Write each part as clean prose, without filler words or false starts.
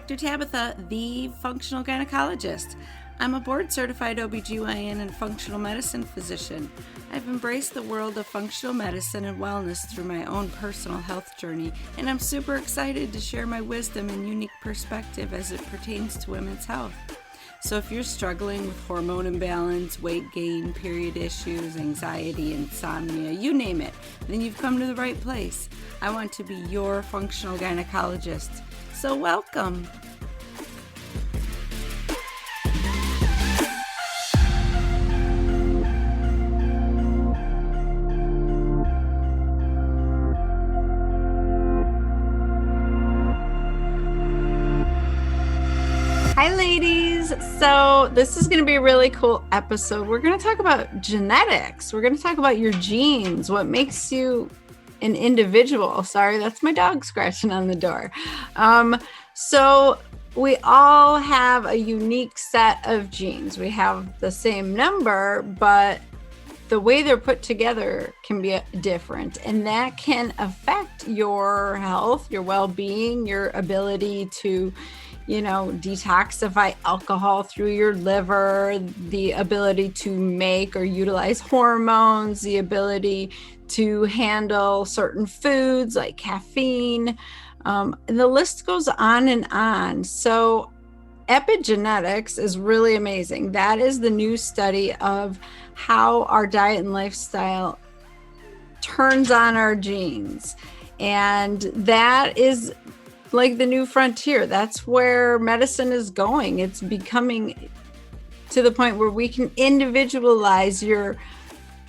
Dr. Tabatha, the functional gynecologist. I'm a board-certified OBGYN and functional medicine physician. I've embraced the world of functional medicine and wellness through my own personal health journey, and I'm super excited to share my wisdom and unique perspective as it pertains to women's health. So if you're struggling with hormone imbalance, weight gain, period issues, anxiety, insomnia, you name it, then you've come to the right place. I want to be your functional gynecologist. So welcome. Hi ladies, so this is going to be a really cool episode. We're going to talk about genetics. We're going to talk about your genes, what makes you an individual. Sorry, that's my dog scratching on the door. So we all have a unique set of genes. We have the same number, but the way they're put together can be different, and that can affect your health, your well-being, your ability to detoxify alcohol through your liver, the ability to make or utilize hormones, the ability to handle certain foods like caffeine. And the list goes on and on. So epigenetics is really amazing. That is the new study of how our diet and lifestyle turns on our genes. And that is like the new frontier. That's where medicine is going. It's becoming to the point where we can individualize your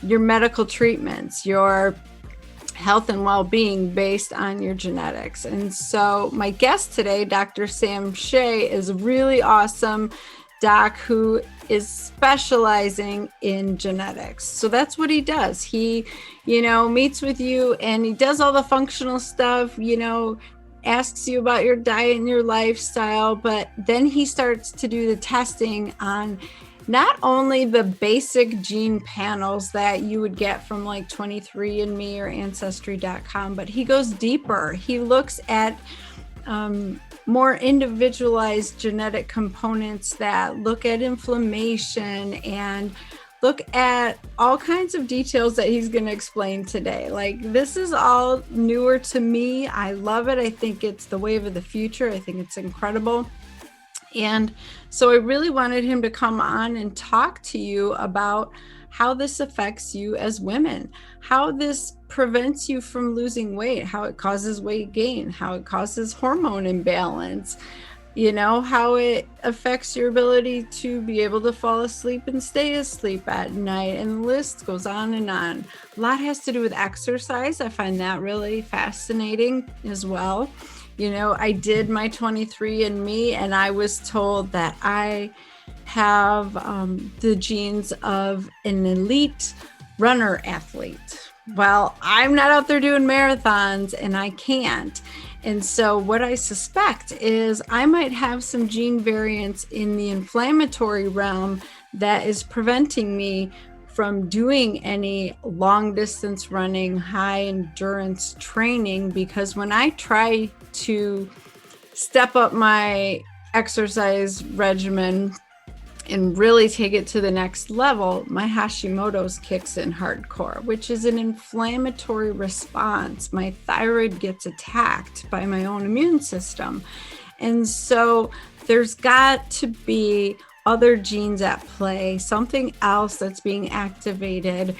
medical treatments, your health and well-being based on your genetics. And so my guest today, Dr. Shay, is a really awesome doc who is specializing in genetics. So that's what he does. He, meets with you and he does all the functional stuff, asks you about your diet and your lifestyle, but then he starts to do the testing on not only the basic gene panels that you would get from like 23andMe or Ancestry.com, but he goes deeper. He looks at more individualized genetic components that look at inflammation and look at all kinds of details that he's going to explain today. Like, this is all newer to me. I love it. I think it's the wave of the future. I think it's incredible. And so I really wanted him to come on and talk to you about how this affects you as women, how this prevents you from losing weight, how it causes weight gain, how it causes hormone imbalance, how it affects your ability to be able to fall asleep and stay asleep at night. And the list goes on and on. A lot has to do with exercise. I find that really fascinating as well. I did my 23andMe and I was told that I have the genes of an elite runner athlete. Well, I'm not out there doing marathons and I can't. And so what I suspect is I might have some gene variants in the inflammatory realm that is preventing me from doing any long distance running, high endurance training, because when I try to step up my exercise regimen and really take it to the next level, my Hashimoto's kicks in hardcore, which is an inflammatory response. My thyroid gets attacked by my own immune system. And so there's got to be other genes at play, something else that's being activated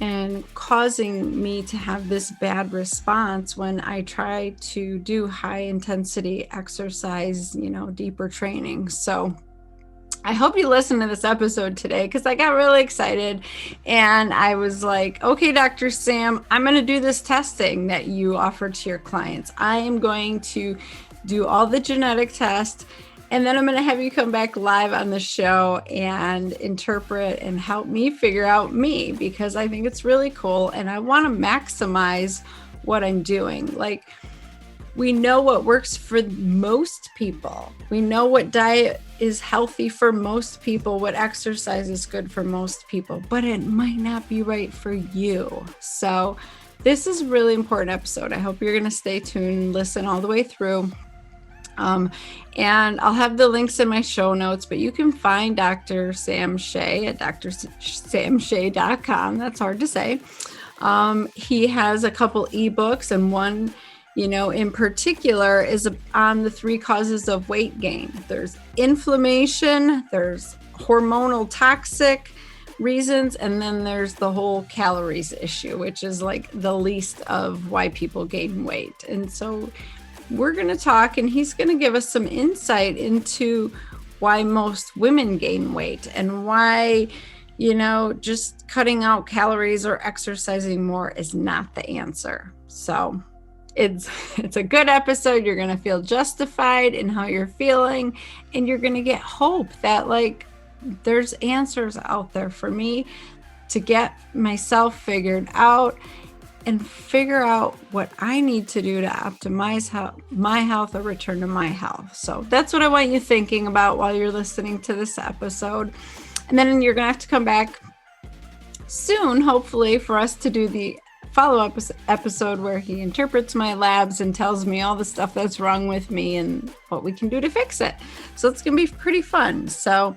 and causing me to have this bad response when I try to do high intensity exercise, deeper training. So I hope you listen to this episode today because I got really excited and I was like, okay, Dr. Sam, I'm going to do this testing that you offer to your clients. I am going to do all the genetic tests and then I'm going to have you come back live on the show and interpret and help me figure out me, because I think it's really cool and I want to maximize what I'm doing. Like, we know what works for most people. We know what diet is healthy for most people, what exercise is good for most people, but it might not be right for you. So this is a really important episode. I hope you're going to stay tuned, listen all the way through. Um, and I'll have the links in my show notes, but you can find Dr. Sam Shay at drsamshay.com. That's hard to say. He has a couple ebooks, and one, in particular is on the 3 causes of weight gain. There's inflammation, there's hormonal toxic reasons, and then there's the whole calories issue, which is like the least of why people gain weight. And so we're going to talk, and he's going to give us some insight into why most women gain weight and why, just cutting out calories or exercising more is not the answer. So it's a good episode. You're going to feel justified in how you're feeling, and you're going to get hope that there's answers out there for me to get myself figured out and figure out what I need to do to optimize my health or return to my health. So that's what I want you thinking about while you're listening to this episode. And then you're going to have to come back soon, hopefully, for us to do the follow-up episode where he interprets my labs and tells me all the stuff that's wrong with me and what we can do to fix it. So it's going to be pretty fun. So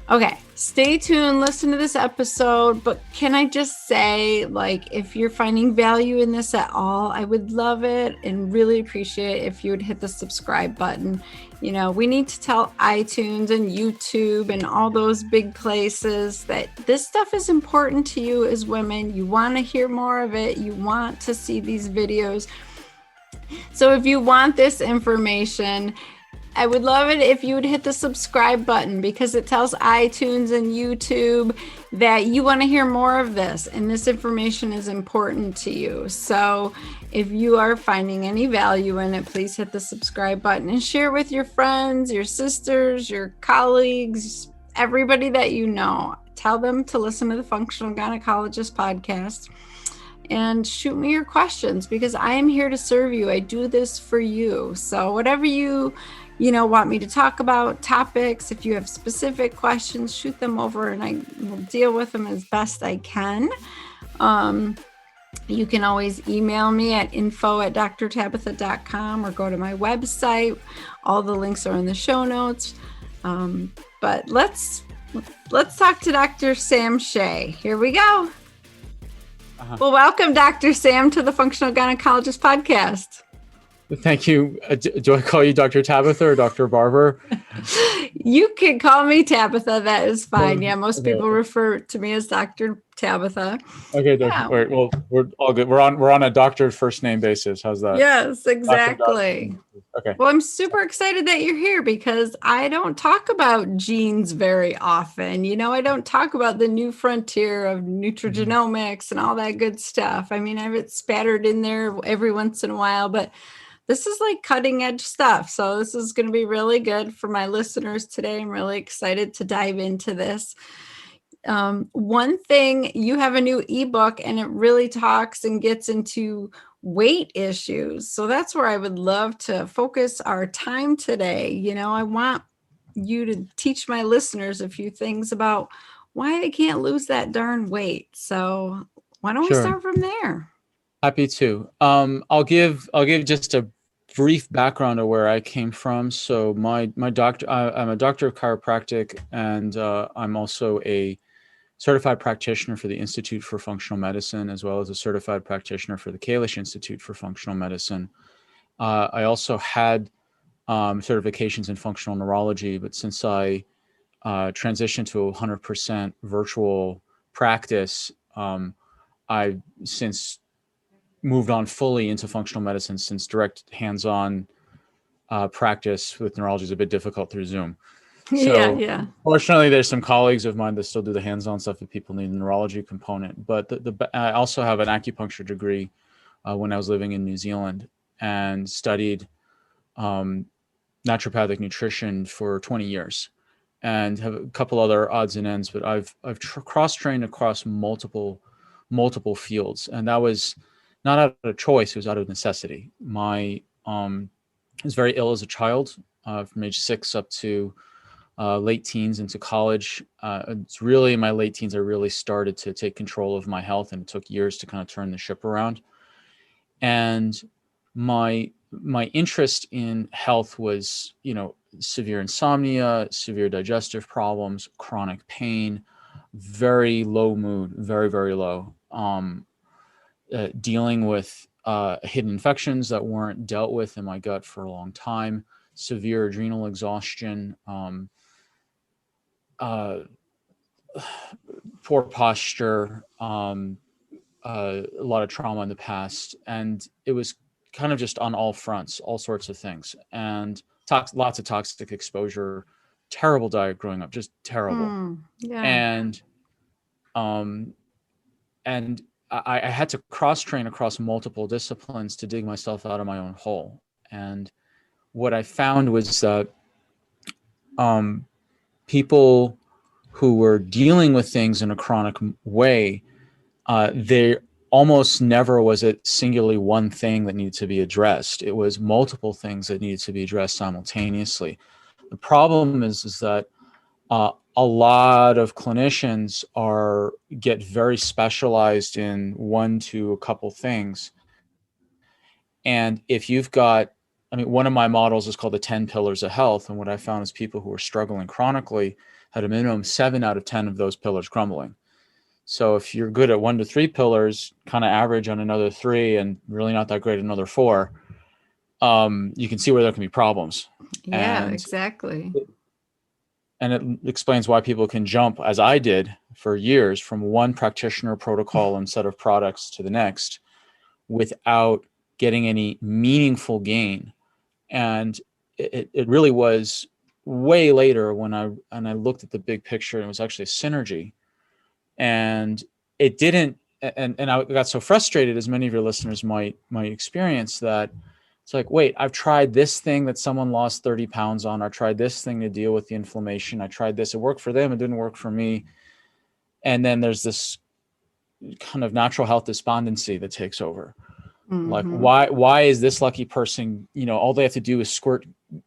okay, stay tuned, listen to this episode, but can I just say, if you're finding value in this at all, I would love it and really appreciate it if you would hit the subscribe button. We need to tell iTunes and YouTube and all those big places that this stuff is important to you as women. You want to hear more of it. You want to see these videos. So if you want this information, I would love it if you would hit the subscribe button, because it tells iTunes and YouTube that you want to hear more of this and this information is important to you. So if you are finding any value in it, please hit the subscribe button and share with your friends, your sisters, your colleagues, everybody that you know. Tell them to listen to the Functional Gynecologist podcast and shoot me your questions, because I am here to serve you. I do this for you. So whatever you want me to talk about, topics, if you have specific questions, shoot them over and I will deal with them as best I can. You can always email me at info@drtabatha.com or go to my website. All the links are in the show notes. But let's talk to Dr. Sam Shay. Here we go. Well, welcome, Dr. Sam, to the Functional Gynecologist podcast. Thank you. Do I call you Dr. Tabatha or Dr. Barber? You can call me Tabatha. That is fine. Yeah, most people refer to me as Dr. Tabatha. Okay, yeah. All right. Well, we're all good. We're on a doctor first name basis. How's that? Yes, exactly. Okay. Well, I'm super excited that you're here, because I don't talk about genes very often. I don't talk about the new frontier of nutrigenomics and all that good stuff. I mean, I have it spattered in there every once in a while, but this is cutting edge stuff. So this is going to be really good for my listeners today. I'm really excited to dive into this. One thing, you have a new ebook and it really talks and gets into weight issues. So that's where I would love to focus our time today. I want you to teach my listeners a few things about why they can't lose that darn weight. So why don't we start from there? Happy to. I'll give just a brief background of where I came from. So my doctor, I'm a doctor of chiropractic, and I'm also a certified practitioner for the Institute for Functional Medicine, as well as a certified practitioner for the Kalish Institute for Functional Medicine. I also had certifications in functional neurology, but since I transitioned to 100% virtual practice, I've since moved on fully into functional medicine, since direct hands-on practice with neurology is a bit difficult through Zoom. So yeah. Fortunately, there's some colleagues of mine that still do the hands-on stuff if people need a neurology component. But I also have an acupuncture degree when I was living in New Zealand, and studied naturopathic nutrition for 20 years, and have a couple other odds and ends. But I've cross-trained across multiple fields, and that was not out of choice; it was out of necessity. I was very ill as a child, from age 6 up to late teens into college. It's really in my late teens I really started to take control of my health, and it took years to kind of turn the ship around. And my my interest in health was, severe insomnia, severe digestive problems, chronic pain, very low mood, very, very low. Dealing with hidden infections that weren't dealt with in my gut for a long time, severe adrenal exhaustion, poor posture, a lot of trauma in the past. And it was kind of just on all fronts, all sorts of things. And lots of toxic exposure, terrible diet growing up, just terrible. Yeah. And and I had to cross train across multiple disciplines to dig myself out of my own hole. And what I found was that people who were dealing with things in a chronic way, there almost never was it singularly one thing that needed to be addressed. It was multiple things that needed to be addressed simultaneously. The problem is that a lot of clinicians get very specialized in one to a couple things. And if you've got, one of my models is called the 10 pillars of health. And what I found is people who are struggling chronically had a minimum 7 out of 10 of those pillars crumbling. So if you're good at 1 to 3 pillars, kind of average on another 3, and really not that great at another 4, you can see where there can be problems. Yeah, exactly. And it explains why people can jump, as I did for years, from one practitioner, protocol, and set of products to the next without getting any meaningful gain. And it really was way later when I looked at the big picture, and it was actually a synergy. And it didn't, and I got so frustrated, as many of your listeners might experience, that it's like, wait, I've tried this thing that someone lost 30 pounds on. I tried this thing to deal with the inflammation. I tried this. It worked for them. It didn't work for me. And then there's this kind of natural health despondency that takes over. Like, why is this lucky person, all they have to do is squirt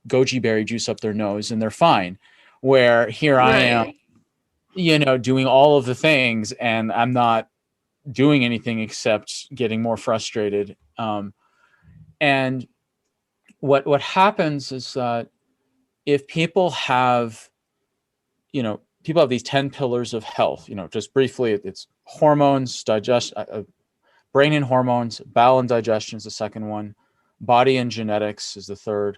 goji berry juice up their nose and they're fine. Where here I am, doing all of the things, and I'm not doing anything except getting more frustrated. And what happens is that if people have, people have these 10 pillars of health, just briefly, it's hormones, brain and hormones, bowel and digestion is the second one, body and genetics is the third,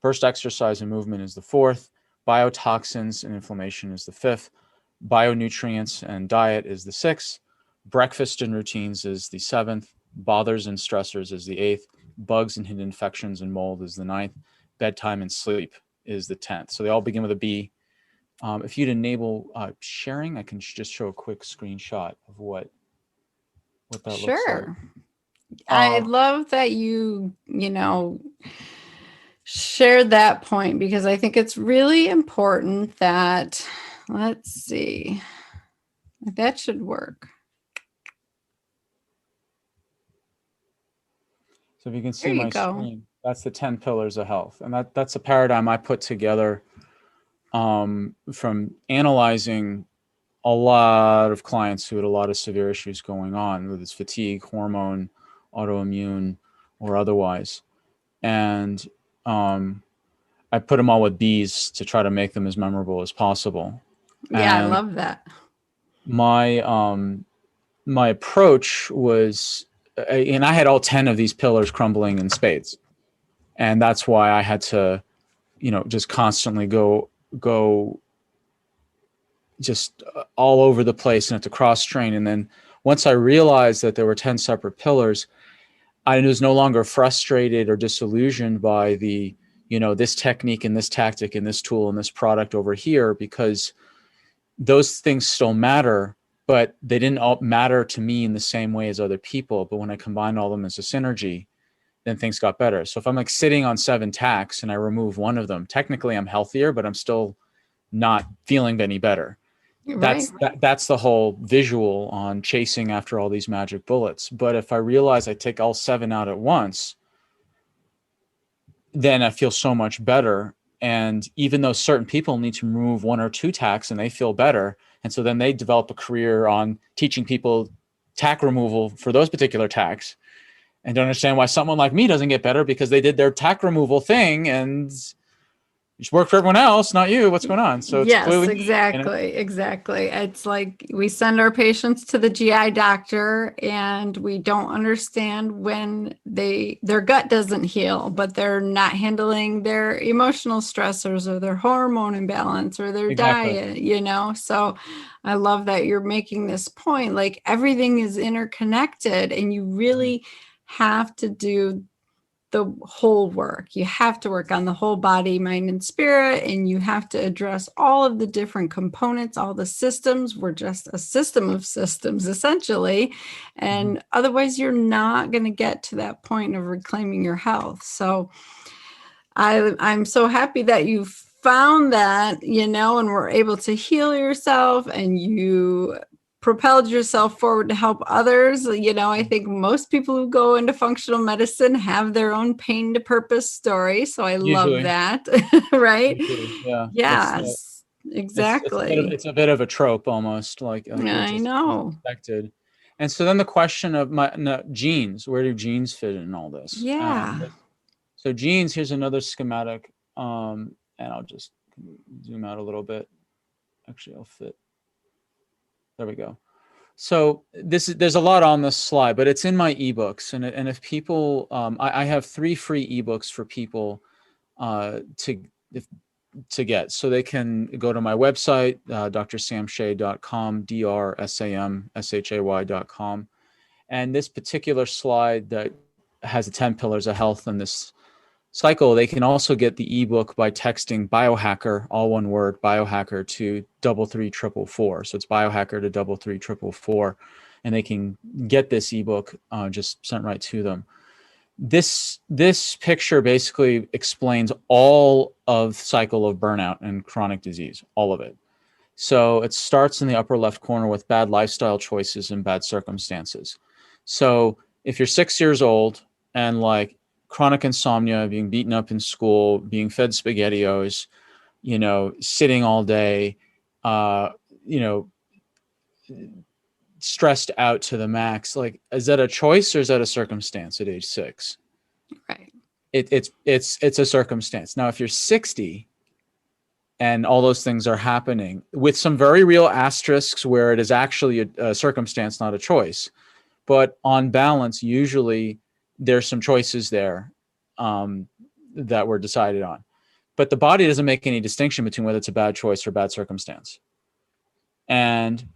first exercise and movement is the fourth, biotoxins and inflammation is the fifth, bionutrients and diet is the sixth, breakfast and routines is the seventh, bothers and stressors is the eighth, bugs and hidden infections and mold is the ninth, bedtime and sleep is the 10th. So they all begin with a B. If you'd enable sharing, I can just show a quick screenshot of what that looks like. I love that you shared that point, because I think it's really important that, let's see, that should work. So if you can see my screen, that's the 10 pillars of health. And that's a paradigm I put together from analyzing a lot of clients who had a lot of severe issues going on, whether it's fatigue, hormone, autoimmune, or otherwise. And I put them all with B's to try to make them as memorable as possible. Yeah, and I love that. My approach was, and I had all 10 of these pillars crumbling in spades. And that's why I had to, just constantly go just all over the place and have to cross train. And then once I realized that there were 10 separate pillars, I was no longer frustrated or disillusioned by the, this technique and this tactic and this tool and this product over here, because those things still matter, but they didn't all matter to me in the same way as other people. But when I combined all of them as a synergy, then things got better. So if I'm like sitting on 7 tacks and I remove one of them, technically I'm healthier, but I'm still not feeling any better. That's the whole visual on chasing after all these magic bullets. But if I realize I take all 7 out at once, then I feel so much better. And even though certain people need to remove 1 or 2 tacks and they feel better, and so then they develop a career on teaching people tack removal for those particular tacks, and don't understand why someone like me doesn't get better because they did their tack removal thing and it worked for everyone else, not you. What's going on? So it's Yes, clearly me, you know? exactly, exactly. It's like we send our patients to the GI doctor and we don't understand when their gut doesn't heal, but they're not handling their emotional stressors or their hormone imbalance or their Exactly. diet, you know? So I love that you're making this point. Like everything is interconnected and you Mhm. really have to do the whole work. You have to work on the whole body, mind, and spirit, and you have to address all of the different components, all the systems. We're just a system of systems, essentially. Mhm. And otherwise, you're not going to get to that point of reclaiming your health. So I'm so happy that you found that, you know, and were able to heal yourself and you propelled yourself forward to help others. You know, I think most people who go into functional medicine have their own pain to purpose story. So I love Usually, that. Right? usually, yeah. Yes, exactly. It's a bit of a trope almost, like it I just is know. expected. And so then the question of my no, genes, where do genes fit in all this? And Yeah. so genes, here's another schematic. And I'll just zoom out a little bit. Actually, I'll fit. There we go. So there's a lot on this slide, but it's in my ebooks, and if people, I have 3 free ebooks for people to if, to get, so they can go to my website, drsamshay.com, drsamshay.com, and this particular slide that has the 10 pillars of health in this cycle, they can also get the ebook by texting biohacker, all one word, biohacker, to 33444. So it's biohacker to 33444, and they can get this ebook just sent right to them. This picture basically explains all of the cycle of burnout and chronic disease, all of it. So it starts in the upper left corner with bad lifestyle choices and bad circumstances. So if you're 6 years old and like chronic insomnia, being beaten up in school, being fed SpaghettiOs, you know, sitting all day, uh, you know, stressed out to the max, like, is that a choice or is that a circumstance at age 6? Right. It's a circumstance. Now, if you're 60 and all those things are happening with some very real asterisks where it is actually a circumstance, not a choice. But on balance, usually there's some choices there that were decided on. But the body doesn't make any distinction between whether it's a bad choice or bad circumstance. And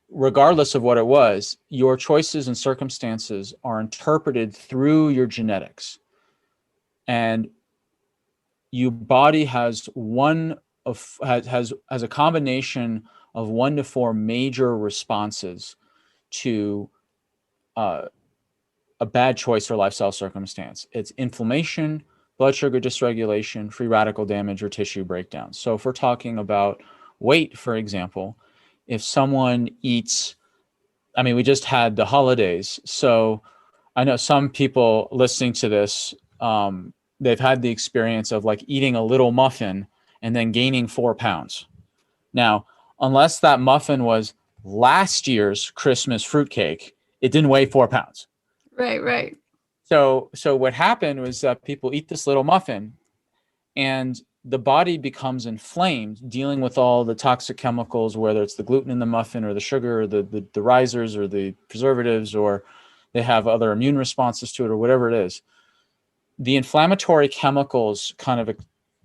regardless of what it was, your choices and circumstances are interpreted through your genetics. And your body has has a combination of 1 to 4 major responses to uh, a bad choice or lifestyle circumstance. It's inflammation, blood sugar dysregulation, free radical damage, or tissue breakdown. So if we're talking about weight, for example, if someone eats, I mean, we just had the holidays, so I know some people listening to this, they've had the experience of like eating a little muffin and then gaining 4 pounds. Now, unless that muffin was last year's Christmas fruitcake, it didn't weigh 4 pounds. Right, right. So what happened was that people eat this little muffin and the body becomes inflamed dealing with all the toxic chemicals, whether it's the gluten in the muffin or the sugar or the risers or the preservatives, or they have other immune responses to it or whatever it is. The inflammatory chemicals kind of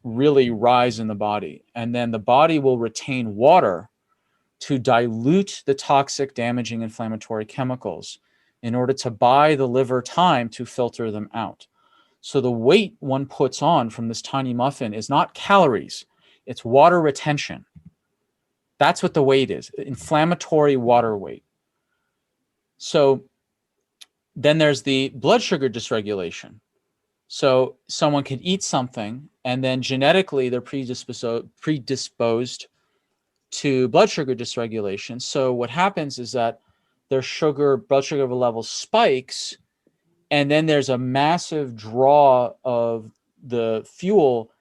really rise in the body, and then the body will retain water to dilute the toxic, damaging inflammatory chemicals in order to buy the liver time to filter them out. So the weight one puts on from this tiny muffin is not calories, it's water retention. That's what the weight is, inflammatory water weight. So then there's the blood sugar dysregulation. So someone could eat something and then genetically they're predisposed to blood sugar dysregulation. So what happens is that their blood sugar level spikes, and then there's a massive draw of the fuel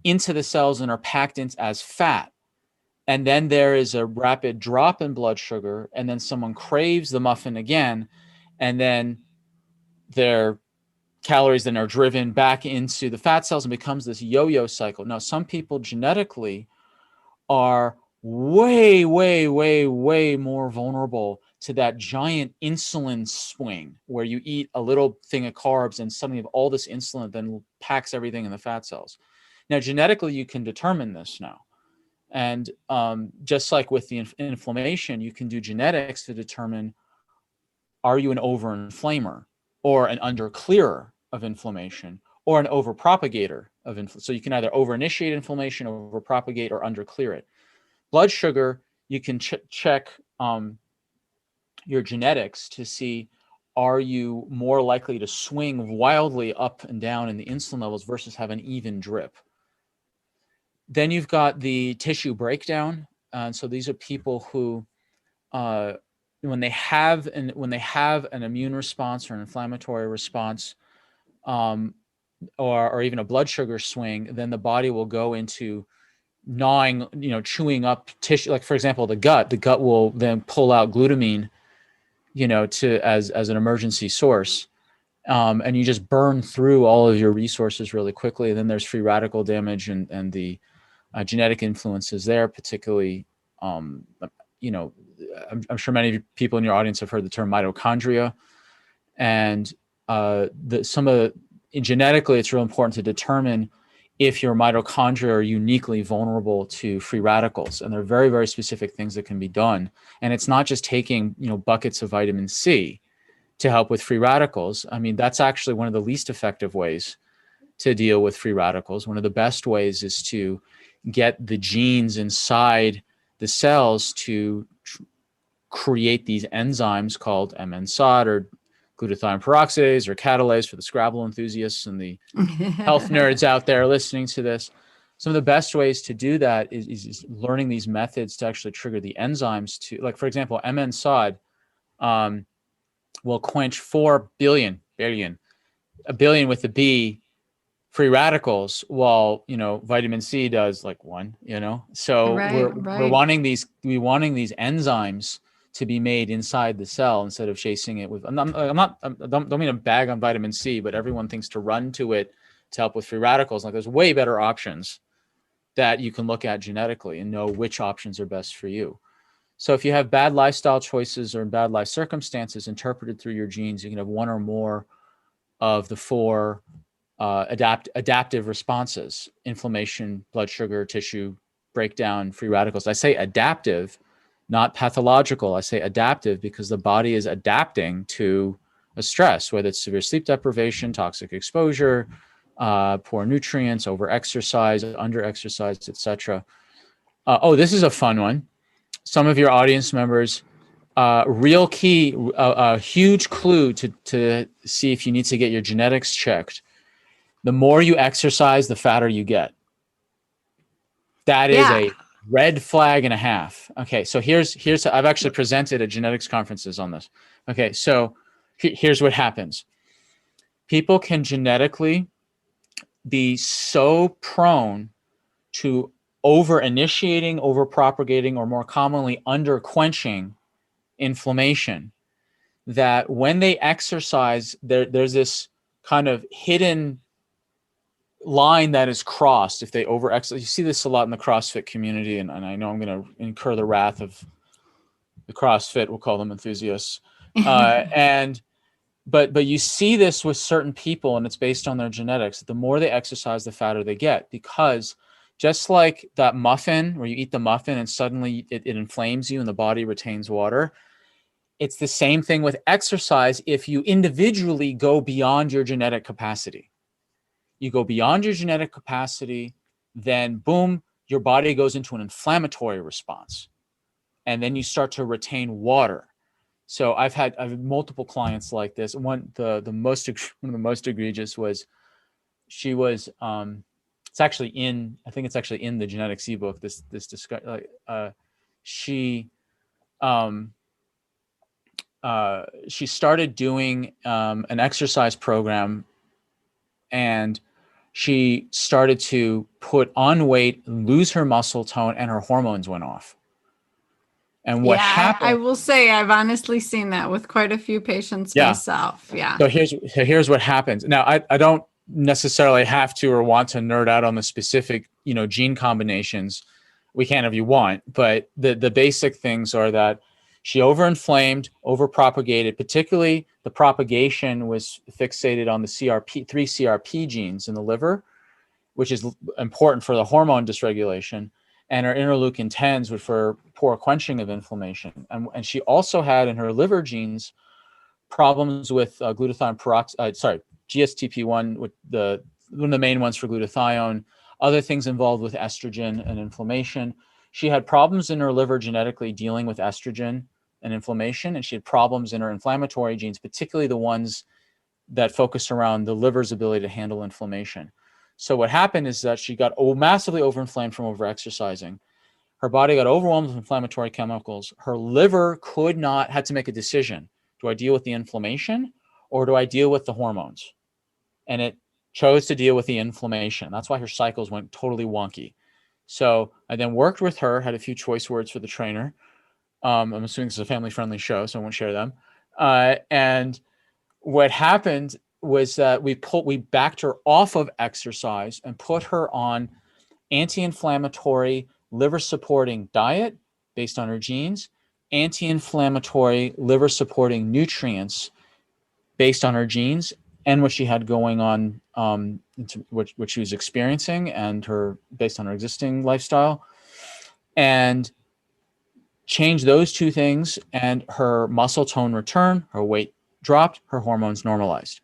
into the cells and are packed in as fat. And then there is a rapid drop in blood sugar, and then someone craves the muffin again, and then their calories then are driven back into the fat cells and becomes this yo-yo cycle. Now, some people genetically are way, way, way, way more vulnerable to that giant insulin swing where you eat a little thing of carbs and suddenly have all this insulin then packs everything in the fat cells. Now, genetically, you can determine this now. And just like with the inflammation, you can do genetics to determine, are you an over-inflamer or an under-clearer of inflammation or an over-propagator of inflammation? So you can either over-initiate inflammation, over-propagate, or under-clear it. Blood sugar, you can check your genetics to see, are you more likely to swing wildly up and down in the insulin levels versus have an even drip. Then you've got the tissue breakdown. And so these are people who, when they have an immune response or an inflammatory response, or even a blood sugar swing, then the body will go into gnawing, chewing up tissue. Like, for example, the gut will then pull out glutamine, as an emergency source. And you just burn through all of your resources really quickly. And then there's free radical damage and the genetic influences there, particularly, I'm sure many people in your audience have heard the term mitochondria. And genetically, it's real important to determine if your mitochondria are uniquely vulnerable to free radicals. And there are very, very specific things that can be done. And it's not just taking, buckets of vitamin C to help with free radicals. I mean, that's actually one of the least effective ways to deal with free radicals. One of the best ways is to get the genes inside the cells to create these enzymes called MNSOD or glutathione peroxidase or catalase for the Scrabble enthusiasts and the health nerds out there listening to this. Some of the best ways to do that is learning these methods to actually trigger the enzymes to, like, for example, MNSOD will quench 4 billion, a billion with a B, free radicals, while vitamin C does like 1. So we're wanting these enzymes to be made inside the cell instead of chasing it with. Don't mean to bag on vitamin C, but everyone thinks to run to it to help with free radicals. Like, there's way better options that you can look at genetically and know which options are best for you. So if you have bad lifestyle choices or bad life circumstances interpreted through your genes, you can have one or more of the 4 adaptive responses: inflammation, blood sugar, tissue breakdown, free radicals. I say adaptive, not pathological. I say adaptive because the body is adapting to a stress, whether it's severe sleep deprivation, toxic exposure, poor nutrients, over-exercise, under-exercise, etc. This is a fun one. Some of your audience members, real key, a huge clue to see if you need to get your genetics checked. The more you exercise, the fatter you get. That is a red flag and a half. Okay, so here's I've actually presented at genetics conferences on this. Okay, so here's what happens. People can genetically be so prone to over-initiating, over-propagating, or more commonly under-quenching inflammation that when they exercise, there's this kind of hidden line that is crossed if they over-exercise. You see this a lot in the CrossFit community, and I know I'm going to incur the wrath of the CrossFit, we'll call them enthusiasts. But you see this with certain people, and it's based on their genetics. The more they exercise, the fatter they get, because just like that muffin where you eat the muffin and suddenly it inflames you and the body retains water, it's the same thing with exercise. If you individually go beyond your genetic capacity, then boom, your body goes into an inflammatory response, and then you start to retain water. So I've had multiple clients like this. One of the most egregious was, she was it's actually in the genetics ebook, this discussion. She started doing an exercise program, and she started to put on weight, lose her muscle tone, and her hormones went off. And what Yeah, I happened? will say I've honestly seen that with quite a few patients Yeah. myself. Yeah. So here's what happens. Now, I don't necessarily have to or want to nerd out on the specific, gene combinations. We can if you want, but the basic things are that she overinflamed, overpropagated. Particularly, the propagation was fixated on the three CRP genes in the liver, which is important for the hormone dysregulation, and her interleukin 10s were for poor quenching of inflammation. And she also had in her liver genes problems with glutathione peroxide, GSTP1, with one of the main ones for glutathione, other things involved with estrogen and inflammation. She had problems in her liver genetically dealing with estrogen and inflammation, and she had problems in her inflammatory genes, particularly the ones that focus around the liver's ability to handle inflammation. So what happened is that she got massively overinflamed from overexercising. Her body got overwhelmed with inflammatory chemicals. Her liver had to make a decision. Do I deal with the inflammation or do I deal with the hormones? And it chose to deal with the inflammation. That's why her cycles went totally wonky. So I then worked with her, had a few choice words for the trainer. I'm assuming this is a family-friendly show, so I won't share them. And what happened was that we backed her off of exercise and put her on anti-inflammatory liver supporting diet based on her genes, anti-inflammatory liver supporting nutrients based on her genes, and what she had going on, what she was experiencing, and based on her existing lifestyle, and change those two things, and her muscle tone returned, her weight dropped, her hormones normalized.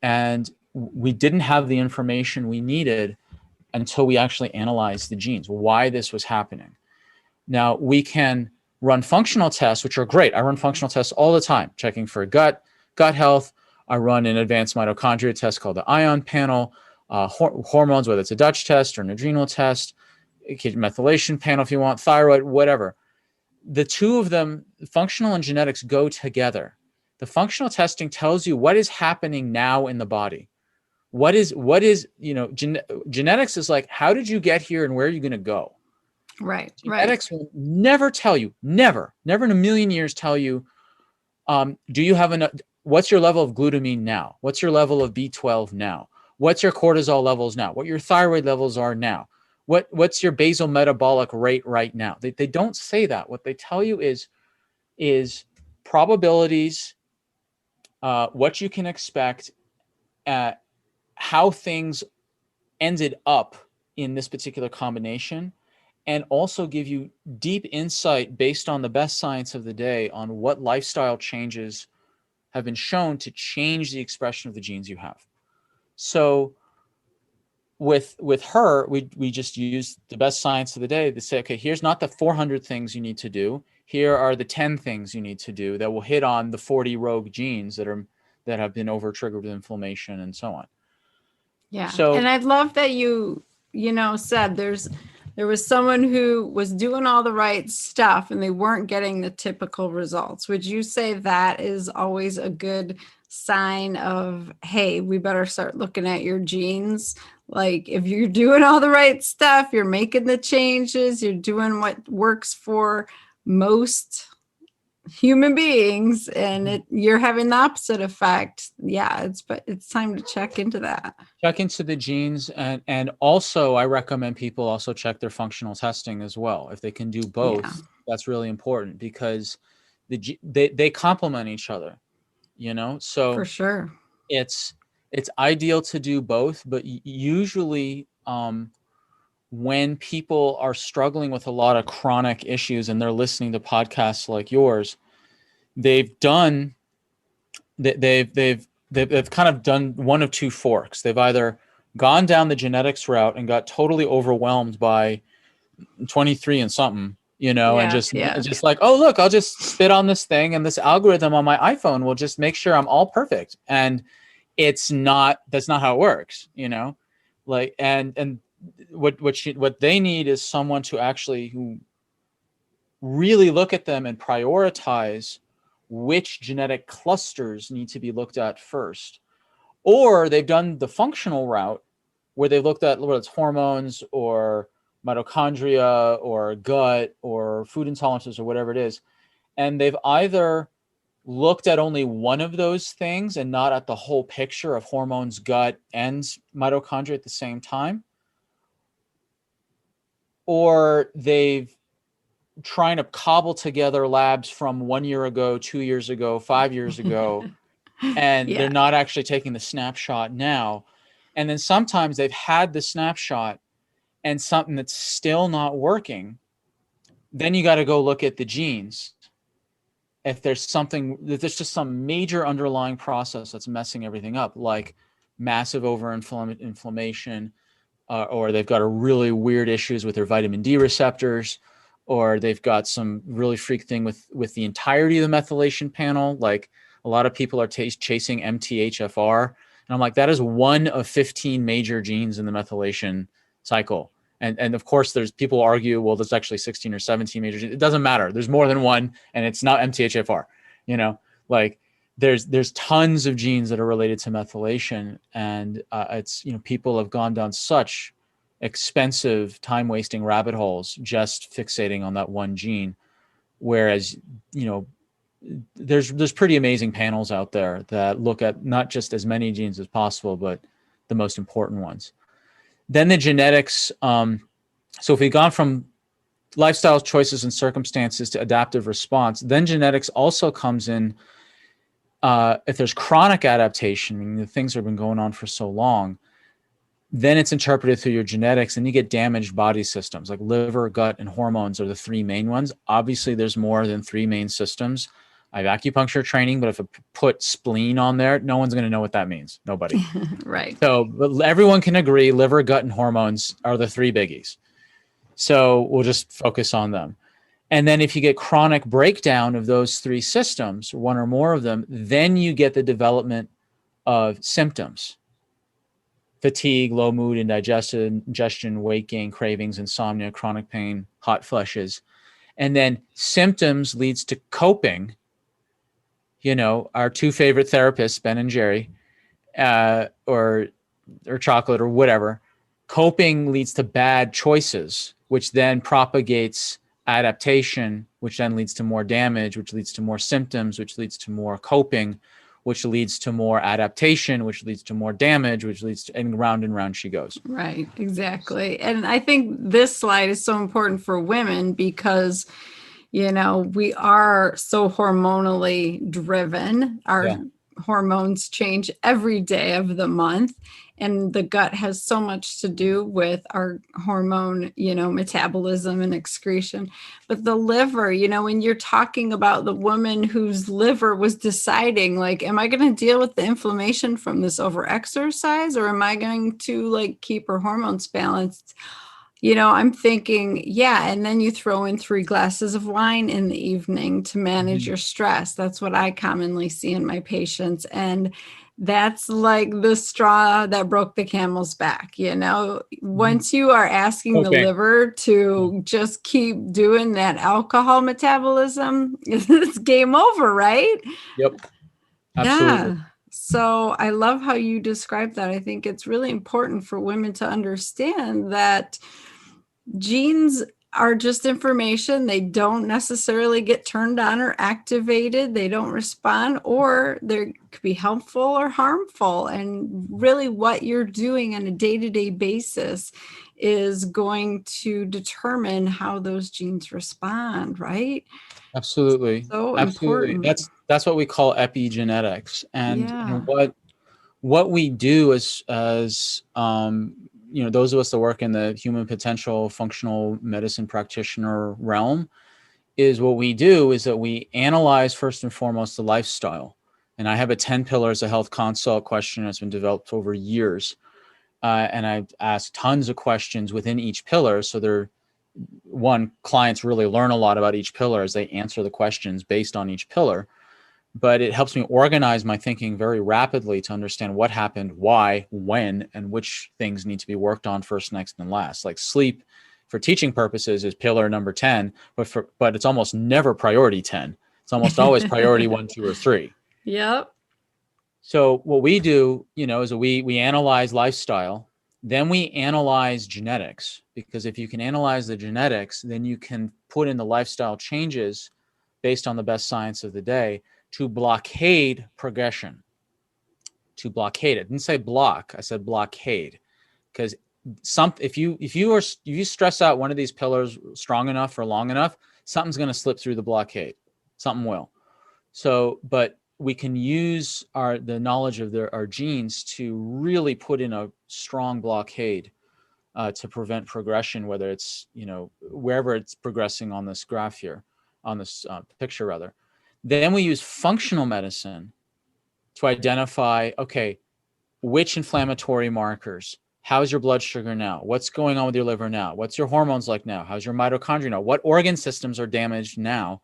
And we didn't have the information we needed until we actually analyzed the genes, why this was happening. Now, we can run functional tests, which are great. I run functional tests all the time, checking for gut health. I run an advanced mitochondria test called the ion panel, hormones, whether it's a Dutch test or an adrenal test, methylation panel if you want, thyroid, whatever. The two of them, functional and genetics, go together. The functional testing tells you what is happening now in the body. What is genetics is like, how did you get here and where are you going to go? Right. Genetics will never tell you, never in a million years tell you, do you have enough, what's your level of glutamine now? What's your level of B12 now? What's your cortisol levels now? What your thyroid levels are now? What's your basal metabolic rate right now? They don't say that. What they tell you is probabilities, what you can expect, how things ended up in this particular combination, and also give you deep insight based on the best science of the day on what lifestyle changes have been shown to change the expression of the genes you have. So with her, we just used the best science of the day to say, okay, here's not the 400 things you need to do. Here are the 10 things you need to do that will hit on the 40 rogue genes that have been over triggered with inflammation and so on. Yeah. So, and I love that you said there was someone who was doing all the right stuff and they weren't getting the typical results. Would you say that is always a good sign of, hey, we better start looking at your genes? Like, if you're doing all the right stuff, you're making the changes, you're doing what works for most human beings, and you're having the opposite effect. Yeah, it's time to check into that. Check into the genes, and also I recommend people also check their functional testing as well. If they can do both, that's really important because they complement each other, So For sure. It's ideal to do both, but usually when people are struggling with a lot of chronic issues and they're listening to podcasts like yours, they've kind of done one of two forks. They've either gone down the genetics route and got totally overwhelmed by 23 and something, and just like, oh, look, I'll just spit on this thing and this algorithm on my iPhone will just make sure I'm all perfect. And that's not how it works, like, and what they need is someone to actually who really look at them and prioritize which genetic clusters need to be looked at first. Or they've done the functional route where they've looked at whether it's hormones or mitochondria or gut or food intolerances or whatever it is. And they've either looked at only one of those things and not at the whole picture of hormones, gut, and mitochondria at the same time, or they've trying to cobble together labs from 1 year ago, 2 years ago, 5 years ago, and they're Yeah. not actually taking the snapshot now. And then sometimes they've had the snapshot and something that's still not working. Then you got to go look at the genes. If there's just some major underlying process that's messing everything up, like massive inflammation, or they've got a really weird issues with their vitamin D receptors, or they've got some really freak thing with the entirety of the methylation panel. Like a lot of people are chasing MTHFR. And I'm like, that is one of 15 major genes in the methylation cycle. And of course, there's people argue, well, there's actually 16 or 17 major genes. It doesn't matter. There's more than one, and it's not MTHFR. Like there's tons of genes that are related to methylation, and it's people have gone down such expensive, time-wasting rabbit holes just fixating on that one gene. Whereas there's pretty amazing panels out there that look at not just as many genes as possible, but the most important ones. Then the genetics. So if we've gone from lifestyle choices and circumstances to adaptive response, then genetics also comes in. If there's chronic adaptation, I mean, the things that have been going on for so long, then it's interpreted through your genetics, and you get damaged body systems like liver, gut, and hormones are the three main ones. Obviously, there's more than three main systems. I have acupuncture training, but if I put spleen on there, no one's going to know what that means. Nobody. Right. So but everyone can agree liver, gut, and hormones are the three biggies. So we'll just focus on them. And then if you get chronic breakdown of those three systems, one or more of them, then you get the development of symptoms: fatigue, low mood, indigestion, weight gain, cravings, insomnia, chronic pain, hot flushes. And then symptoms leads to coping. Our two favorite therapists, Ben and Jerry, or chocolate or whatever. Coping leads to bad choices, which then propagates adaptation, which then leads to more damage, which leads to more symptoms, which leads to more coping, which leads to more adaptation, which leads to more damage, which leads to, and round she goes. Right, exactly. And I think this slide is so important for women because, we are so hormonally driven. Our hormones change every day of the month. And the gut has so much to do with our hormone, metabolism and excretion. But the liver, when you're talking about the woman whose liver was deciding, like, am I going to deal with the inflammation from this overexercise, or am I going to keep her hormones balanced? I'm thinking, and then you throw in 3 glasses of wine in the evening to manage your stress. That's what I commonly see in my patients. And that's like the straw that broke the camel's back. Once you are asking the liver to just keep doing that alcohol metabolism, it's game over, right? Yep. Absolutely. Yeah. So I love how you describe that. I think it's really important for women to understand that genes are just information. They don't necessarily get turned on or activated. They don't respond, or they could be helpful or harmful. And really what you're doing on a day-to-day basis is going to determine how those genes respond, right? Absolutely. So Absolutely. important. That's what we call epigenetics. And Yeah. what we do as those of us that work in the human potential functional medicine practitioner realm, is what we do is that we analyze first and foremost the lifestyle. And I have a 10 pillars of health consult question that's been developed over years. And I've asked tons of questions within each pillar. So clients really learn a lot about each pillar as they answer the questions based on each pillar. But it helps me organize my thinking very rapidly to understand what happened, why, when, and which things need to be worked on first, next, and last. Like sleep, for teaching purposes, is pillar number 10, but it's almost never priority 10. It's almost always priority 1, 2, or 3. Yep. So what we do, is we analyze lifestyle, Then we analyze genetics, because if you can analyze the genetics, then you can put in the lifestyle changes based on the best science of the day to blockade progression. To blockade it. I didn't say block, I said blockade. Because if you stress out one of these pillars strong enough or long enough, something's going to slip through the blockade. Something will. So, but we can use the knowledge of our genes to really put in a strong blockade to prevent progression, whether it's, wherever it's progressing on this graph here, on this picture rather. Then we use functional medicine to identify, okay, which inflammatory markers, how's your blood sugar now? What's going on with your liver now? What's your hormones like now? How's your mitochondria now? What organ systems are damaged now?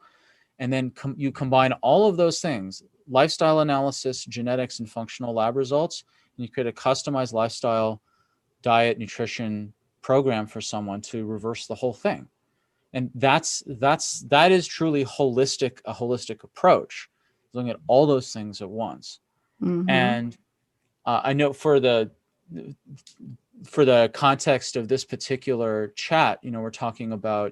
And then you combine all of those things, lifestyle analysis, genetics, and functional lab results, and you create a customized lifestyle, diet, nutrition program for someone to reverse the whole thing. And that is truly a holistic approach, looking at all those things at once. Mm-hmm. And I know for the context of this particular chat, we're talking about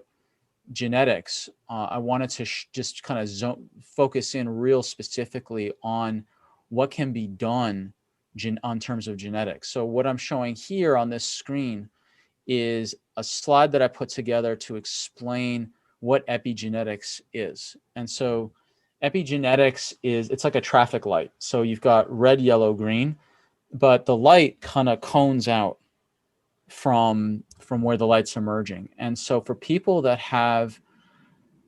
genetics. I wanted to just kind of focus in real specifically on what can be done on terms of genetics. So what I'm showing here on this screen is a slide that I put together to explain what epigenetics is. And so epigenetics it's like a traffic light. So you've got red, yellow, green, but the light kind of cones out from where the light's emerging. And so for people that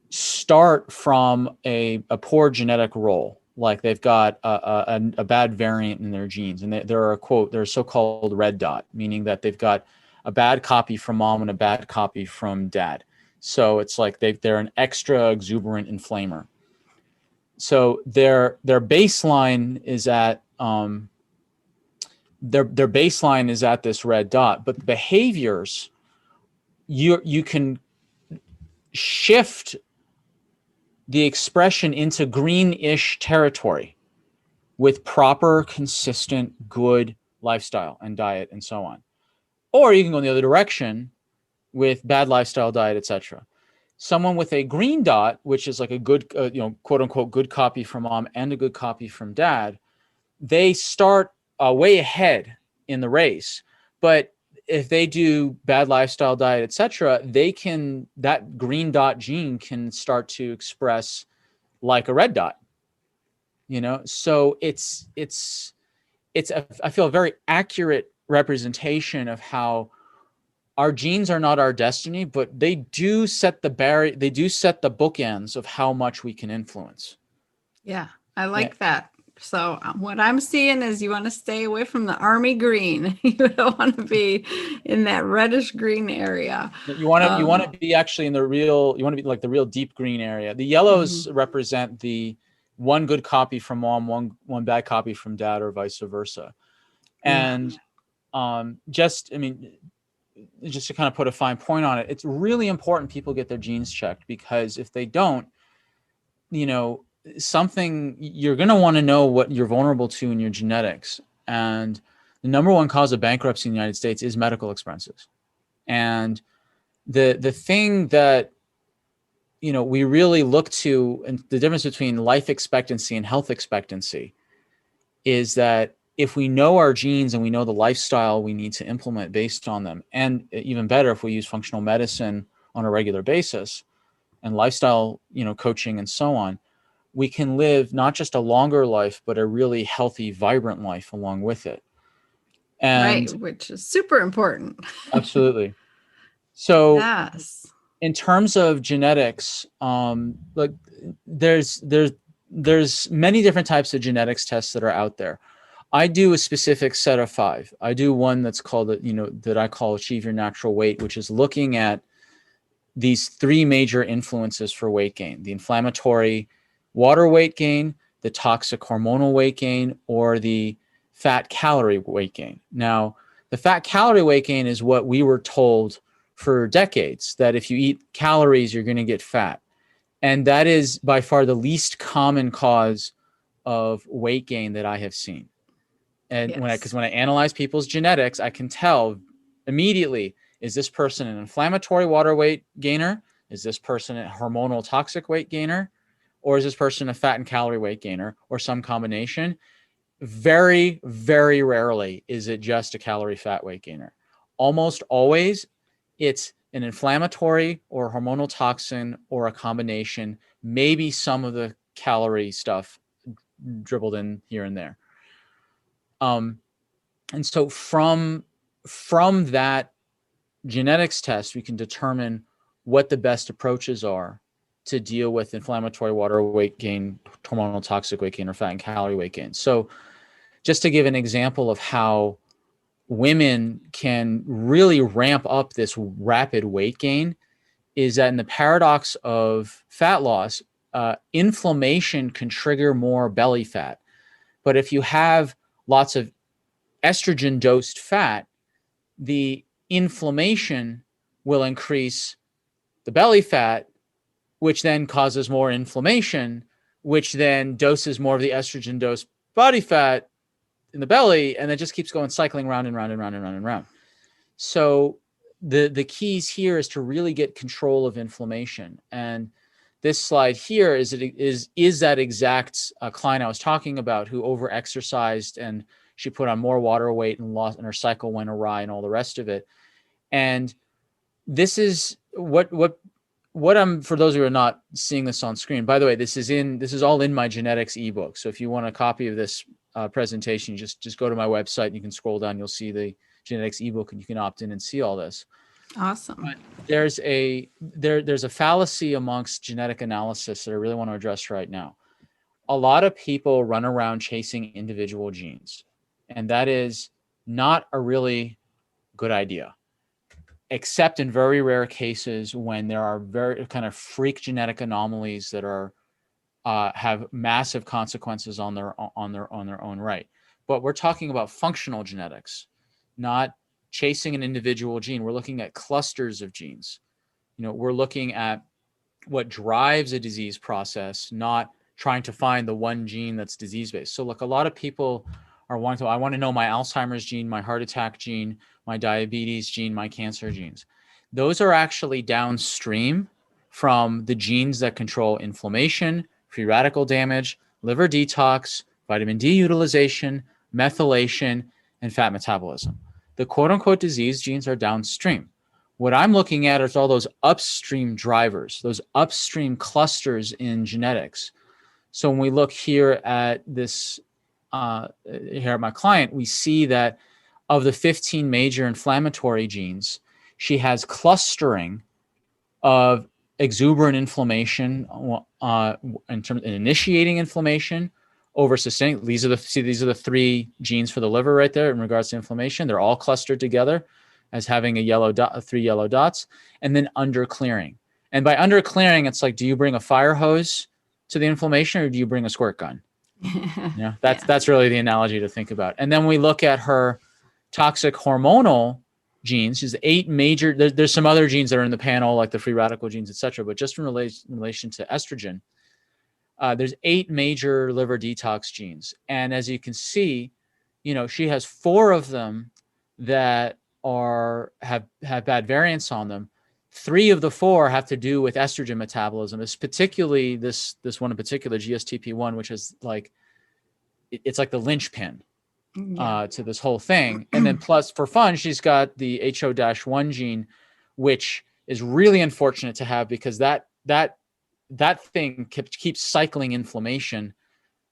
start from a poor genetic role, like they've got a bad variant in their genes, and they're a so-called red dot, meaning that they've got a bad copy from mom and a bad copy from dad. So it's like they're an extra exuberant inflamer. So their baseline is at their baseline is at this red dot, but behaviors, you can shift the expression into greenish territory with proper, consistent, good lifestyle and diet and so on. Or you can go in the other direction with bad lifestyle, diet, etc. Someone with a green dot, which is like a good, quote unquote, good copy from mom and a good copy from dad, they start way ahead in the race. But if they do bad lifestyle, diet, etc., that green dot gene can start to express like a red dot. So it's I feel a very accurate representation of how our genes are not our destiny, but they do set the bookends of how much we can influence. Yeah, I like that. So what I'm seeing is you want to stay away from the army green. You don't want to be in that reddish green area. You want to be actually in the real. You want to be like the real deep green area. The yellows represent the one good copy from mom, one bad copy from dad, or vice versa. And just to kind of put a fine point on it, it's really important people get their genes checked, because if they don't, something, you're going to want to know what you're vulnerable to in your genetics. And the number one cause of bankruptcy in the United States is medical expenses. And the thing that, we really look to, and the difference between life expectancy and health expectancy, is that if we know our genes and we know the lifestyle we need to implement based on them, and even better, if we use functional medicine on a regular basis and lifestyle, coaching and so on, we can live not just a longer life, but a really healthy, vibrant life along with it. And right, which is super important. Absolutely. So yes. In terms of genetics, there's many different types of genetics tests that are out there. I do a specific set of 5. I do one that's called, that I call Achieve Your Natural Weight, which is looking at these 3 major influences for weight gain: the inflammatory water weight gain, the toxic hormonal weight gain, or the fat calorie weight gain. Now, the fat calorie weight gain is what we were told for decades, that if you eat calories, you're going to get fat. And that is by far the least common cause of weight gain that I have seen. And Yes. because when I analyze people's genetics, I can tell immediately, is this person an inflammatory water weight gainer? Is this person a hormonal toxic weight gainer? Or is this person a fat and calorie weight gainer, or some combination? Very, very rarely is it just a calorie fat weight gainer. Almost always it's an inflammatory or hormonal toxin or a combination, maybe some of the calorie stuff dribbled in here and there. And so from that genetics test, we can determine what the best approaches are to deal with inflammatory water weight gain, hormonal toxic weight gain, or fat and calorie weight gain. So just to give an example of how women can really ramp up this rapid weight gain, is that in the paradox of fat loss, inflammation can trigger more belly fat. But if you have lots of estrogen dosed fat, the inflammation will increase the belly fat, which then causes more inflammation, which then doses more of the estrogen dosed body fat in the belly, and it just keeps going, cycling round and round and round and round and round. So the keys here is to really get control of inflammation. And this slide here is that exact client I was talking about, who overexercised and she put on more water weight and lost, and her cycle went awry and all the rest of it. And this is what I'm, for those who are not seeing this on screen, by the way, this is all in my genetics ebook. So if you want a copy of this presentation, just go to my website and you can scroll down, you'll see the genetics ebook and you can opt in and see all this. Awesome. But there's a fallacy amongst genetic analysis that I really want to address right now. A lot of people run around chasing individual genes, and that is not a really good idea, except in very rare cases when there are very kind of freak genetic anomalies that are have massive consequences on their own right. But we're talking about functional genetics, not chasing an individual gene. We're looking at clusters of genes. We're looking at what drives a disease process, not trying to find the one gene that's disease-based. So look, a lot of people are wanting to, I want to know my Alzheimer's gene, my heart attack gene, my diabetes gene, my cancer genes. Those are actually downstream from the genes that control inflammation, free radical damage, liver detox, vitamin D utilization, methylation, and fat metabolism. The quote unquote disease genes are downstream. What I'm looking at is all those upstream drivers, those upstream clusters in genetics. So when we look here at this, here at my client, we see that of the 15 major inflammatory genes, she has clustering of exuberant inflammation in terms of initiating inflammation over sustaining. These are the three genes for the liver right there in regards to inflammation. They're all clustered together as having a yellow dot, 3 yellow dots, and then underclearing. And by underclearing, it's like, do you bring a fire hose to the inflammation or do you bring a squirt gun? That's really the analogy to think about. And then we look at her toxic hormonal genes. She's 8 major. There's some other genes that are in the panel, like the free radical genes, et cetera. But just in relation to estrogen, there's 8 major liver detox genes. And as you can see, she has 4 of them that have bad variants on them. 3 of the 4 have to do with estrogen metabolism. It's particularly this one in particular, GSTP1, which is like, it's like the linchpin to this whole thing. And then plus, for fun, she's got the HO-1 gene, which is really unfortunate to have, because that thing keeps cycling inflammation.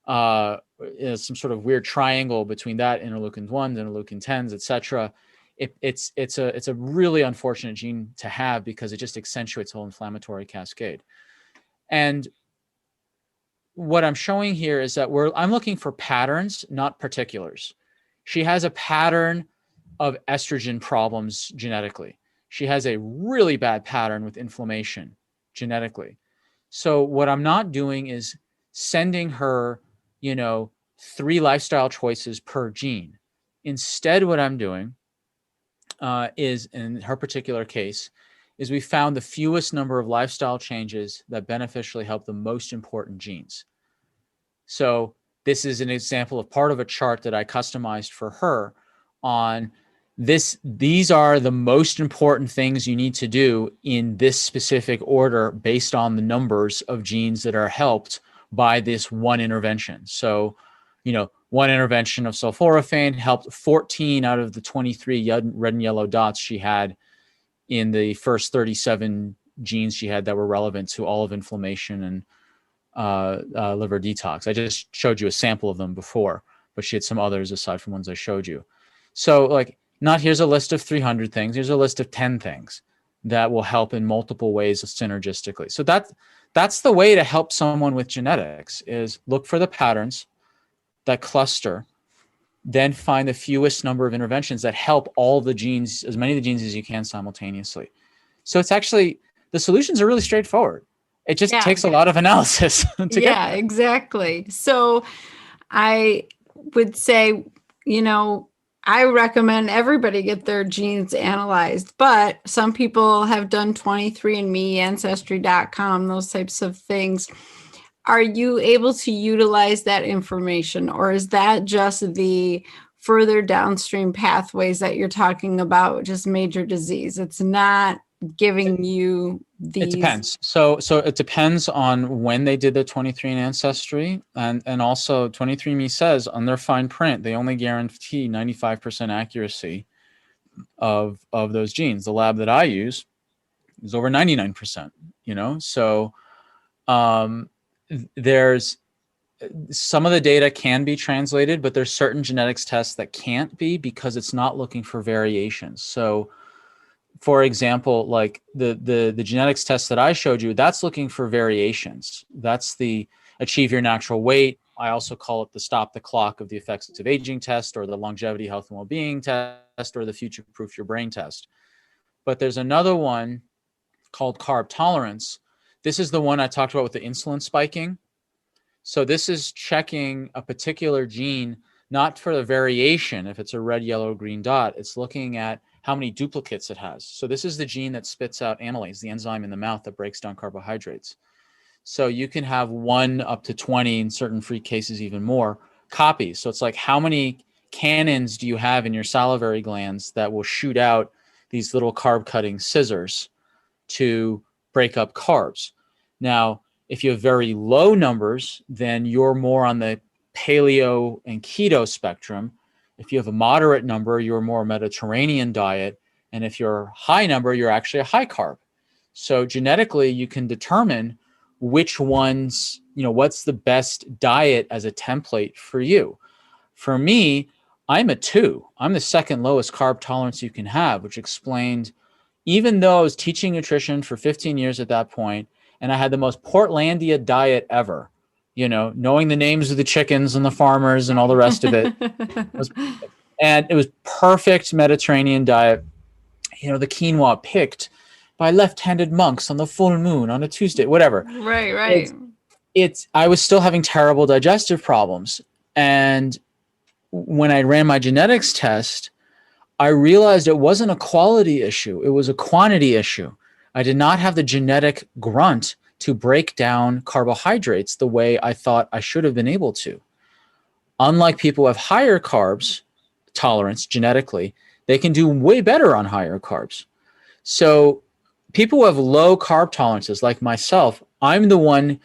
Some sort of weird triangle between that interleukin 1s, interleukin 10s, etc. It's a really unfortunate gene to have, because it just accentuates the whole inflammatory cascade. And what I'm showing here is that I'm looking for patterns, not particulars. She has a pattern of estrogen problems genetically. She has a really bad pattern with inflammation genetically. So what I'm not doing is sending her, 3 lifestyle choices per gene. Instead, what I'm doing is, in her particular case, is we found the fewest number of lifestyle changes that beneficially help the most important genes. So this is an example of part of a chart that I customized for her on this. These are the most important things you need to do in this specific order based on the numbers of genes that are helped by this one intervention. So, one intervention of sulforaphane helped 14 out of the 23 red and yellow dots she had in the first 37 genes she had that were relevant to all of inflammation and liver detox. I just showed you a sample of them before, but she had some others aside from ones I showed you. So like, not here's a list of 300 things, here's a list of 10 things that will help in multiple ways synergistically. So that's the way to help someone with genetics, is look for the patterns that cluster, then find the fewest number of interventions that help all the genes, as many of the genes as you can simultaneously. So it's actually, the solutions are really straightforward. It just takes a lot of analysis to get there. Exactly. So I would say, I recommend everybody get their genes analyzed, but some people have done 23andMe, Ancestry.com, those types of things. Are you able to utilize that information, or is that just the further downstream pathways that you're talking about, just major disease? It's not giving you these. It depends. So it depends on when they did the 23 and Ancestry, and also 23andMe says on their fine print they only guarantee 95% accuracy of those genes. The lab that I use is over 99%. So there's some of the data can be translated, but there's certain genetics tests that can't be because it's not looking for variations. So for example, like the genetics test that I showed you, that's looking for variations. That's the Achieve Your Natural Weight. I also call it the Stop the Clock of the Effects of Aging test, or the Longevity, Health, and Wellbeing test, or the Future Proof Your Brain test. But there's another one called carb tolerance. This is the one I talked about with the insulin spiking. So this is checking a particular gene, not for the variation, if it's a red, yellow, green dot. It's looking at how many duplicates it has. So this is the gene that spits out amylase, the enzyme in the mouth that breaks down carbohydrates. So you can have 1 up to 20, in certain freak cases even more, copies. So it's like, how many cannons do you have in your salivary glands that will shoot out these little carb cutting scissors to break up carbs? Now, if you have very low numbers, then you're more on the paleo and keto spectrum. If you have a moderate number, you're more Mediterranean diet. And if you're a high number, you're actually a high carb. So genetically, you can determine which ones, what's the best diet as a template for you. For me, I'm a 2. I'm the second lowest carb tolerance you can have, which explained, even though I was teaching nutrition for 15 years at that point, and I had the most Portlandia diet ever, knowing the names of the chickens and the farmers and all the rest of it. And it was perfect Mediterranean diet. The quinoa picked by left-handed monks on the full moon on a Tuesday, whatever. Right. I was still having terrible digestive problems. And when I ran my genetics test, I realized it wasn't a quality issue. It was a quantity issue. I did not have the genetic grunt to break down carbohydrates the way I thought I should have been able to. Unlike people who have higher carbs tolerance genetically, they can do way better on higher carbs. So people who have low carb tolerances, like myself, I'm the one,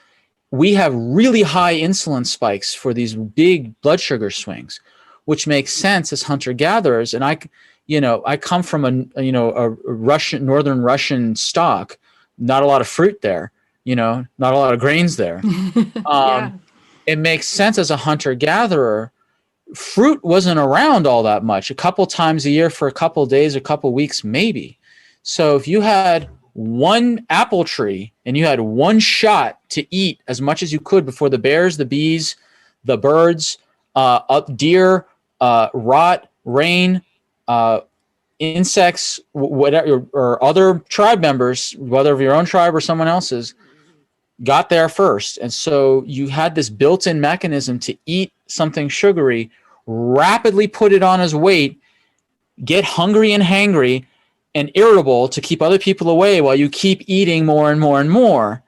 we have really high insulin spikes for these big blood sugar swings, which makes sense as hunter-gatherers. And I come from a Russian, northern Russian stock, not a lot of fruit there, not a lot of grains there. It makes sense as a hunter-gatherer. Fruit wasn't around all that much, a couple times a year for a couple days, a couple weeks, maybe. So if you had one apple tree and you had one shot to eat as much as you could before the bears, the bees, the birds, deer, rot, rain, insects, whatever, or other tribe members, whether of your own tribe or someone else's, got there first. And so you had this built-in mechanism to eat something sugary, rapidly put it on as weight, get hungry and hangry and irritable to keep other people away while you keep eating more and more and more,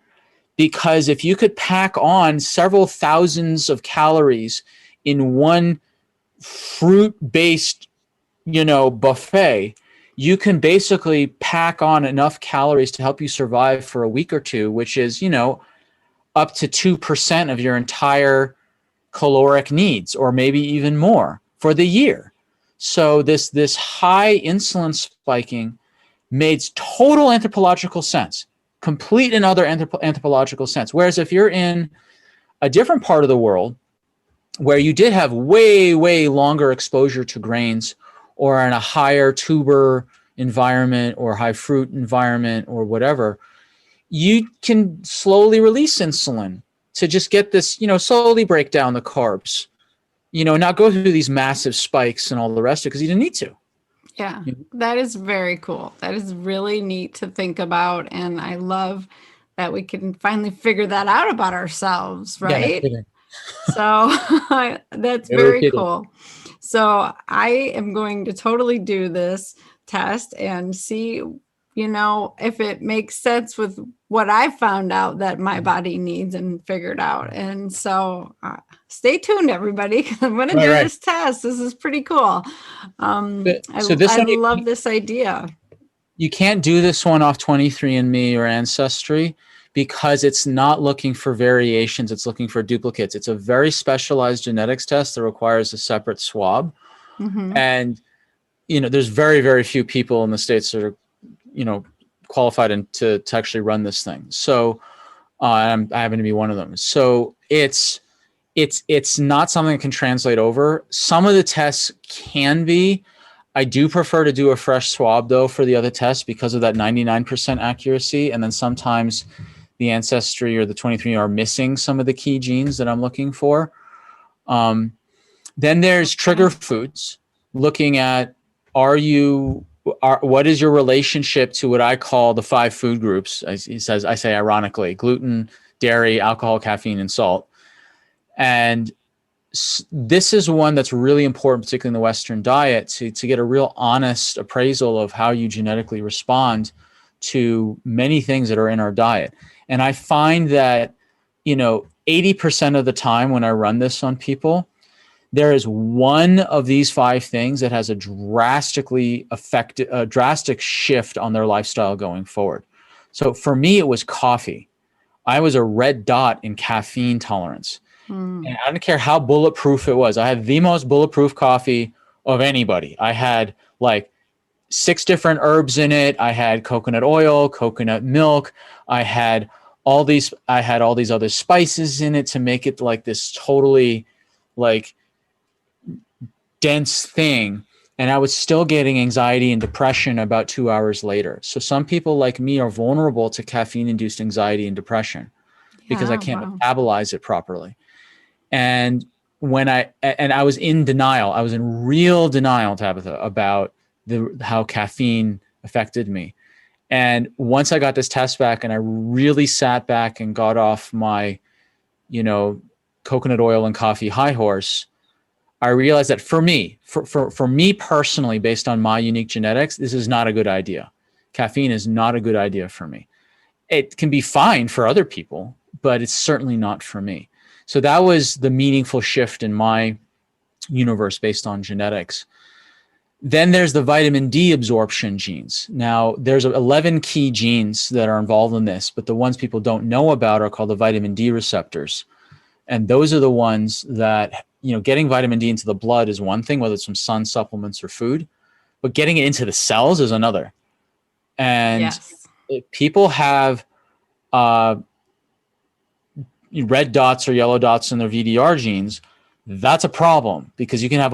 because if you could pack on several thousands of calories in one fruit-based, buffet, you can basically pack on enough calories to help you survive for a week or two, which is, up to 2% of your entire caloric needs, or maybe even more for the year. So this high insulin spiking made total anthropological sense, complete and other anthropological sense. Whereas if you're in a different part of the world where you did have way, way longer exposure to grains, or in a higher tuber environment or high fruit environment or whatever, you can slowly release insulin to just get this, slowly break down the carbs, not go through these massive spikes and all the rest of it, because you didn't need to. Yeah, that is very cool. That is really neat to think about. And I love that we can finally figure that out about ourselves, Yeah, no right? kidding. So that's No very kidding. cool. So I am going to totally do this test and see, if it makes sense with what I found out that my body needs and figured out. And so stay tuned, everybody. I'm going to do this test. This is pretty cool. I love this idea. You can't do this one off 23andMe or Ancestry because it's not looking for variations. It's looking for duplicates. It's a very specialized genetics test that requires a separate swab. Mm-hmm. And, there's very, very few people in the States that are, qualified to actually run this thing. So I happen to be one of them. So it's not something that can translate over. Some of the tests can be. I do prefer to do a fresh swab, though, for the other tests because of that 99% accuracy. And then sometimes the Ancestry or the 23 are missing some of the key genes that I'm looking for. Then there's trigger foods, looking at what is your relationship to what I call the 5 food groups? I say ironically, gluten, dairy, alcohol, caffeine, and salt. And this is one that's really important, particularly in the Western diet, to get a real honest appraisal of how you genetically respond to many things that are in our diet. And I find that, 80% of the time when I run this on people, there is one of these 5 things that has a drastic shift on their lifestyle going forward. So for me, it was coffee. I was a red dot in caffeine tolerance. And I don't care how bulletproof it was. I had the most bulletproof coffee of anybody. I had like 6 different herbs in it. I had coconut oil, coconut milk. I had all these other spices in it to make it like this totally like dense thing. And I was still getting anxiety and depression about 2 hours later. So some people like me are vulnerable to caffeine-induced anxiety and depression because I can't metabolize it properly. And I was in denial. I was in real denial, Tabatha, about how caffeine affected me. And once I got this test back and I really sat back and got off my, coconut oil and coffee high horse, I realized that for me personally, based on my unique genetics, this is not a good idea. Caffeine is not a good idea for me. It can be fine for other people, but it's certainly not for me. So that was the meaningful shift in my universe based on genetics. Then there's the vitamin D absorption genes. Now, there's 11 key genes that are involved in this, but the ones people don't know about are called the vitamin D receptors. And those are the ones that, getting vitamin D into the blood is one thing, whether it's from sun supplements or food, but getting it into the cells is another. And people have red dots or yellow dots in their VDR genes. That's a problem because you can have